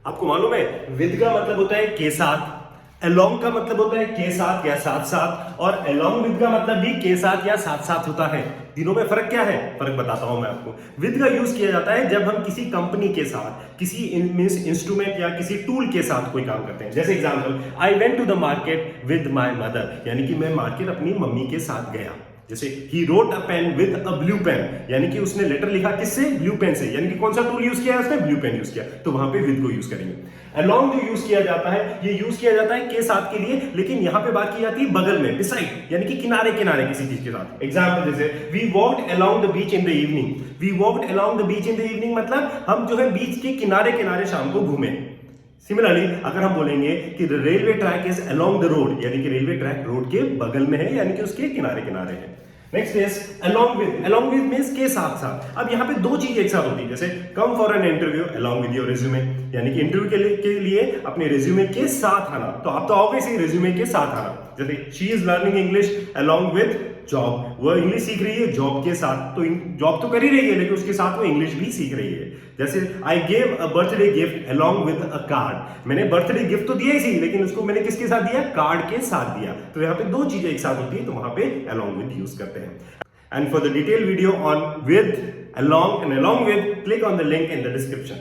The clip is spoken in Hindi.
आपको मालूम है विद का मतलब होता है के साथ, along का मतलब होता है के साथ या साथ साथ, और along with का मतलब भी के साथ या साथ साथ होता है। तीनों में फर्क क्या है? फर्क बताता हूं मैं आपको। विद का यूज किया जाता है जब हम किसी कंपनी के साथ, किसी इंस्ट्रूमेंट या किसी टूल के साथ कोई काम करते हैं। जैसे example, I went to the market with my mother, यानी कि मैं मार्केट अपनी मम्मी के साथ गया। जैसे ही wrote a pen with a blue pen, यानी कि उसने लेटर लिखा किससे? ब्लू पेन से, यानी कि कौन सा टूल यूज किया है उसने? ब्लू पेन यूज किया, तो वहां पे विद को यूज करेंगे। अलोंग जो यूज किया जाता है, ये यूज किया जाता है के साथ के लिए, लेकिन यहां पे बात की जाती है बगल में, बिसाइड, यानी कि किनारे किनारे किसी चीज के साथ। एग्जांपल जैसे we walked along the beach in the evening, we walked along the beach in the evening मतलब हम जो है बीच के किनारे किनारे शाम को घूमे। सिमिलरली अगर हम बोलेंगे कि the railway track is along the road, यानी कि रेलवे ट्रैक रोड के बगल में है, यानी कि उसके किनारे किनारे है। Next is along with means के साथ साथ। अब यहाँ पे दो चीज एक साथ होती है, जैसे come for an interview along with your resume, यानी कि इंटरव्यू के लिए अपने रिज्यूमे के साथ आना, तो आप तो आओगे इसी रिज्यूमे के साथ आना। जैसे she is learning English along with job, वो इंग्लिश सीख रही है जॉब के साथ, तो जॉब तो कर ही रही है लेकिन उसके साथ वो इंग्लिश भी सीख रही है। जैसे I gave a birthday gift along with a card, मैंने बर्थडे गिफ्ट तो दिया ही सी, लेकिन उसको मैंने किसके साथ दिया? कार्ड के साथ दिया। तो यहाँ पे दो चीजें एक साथ होती है, तो वहां पे along with यूज करते हैं। And for the detailed video on with, along and along with, click on the link in the description.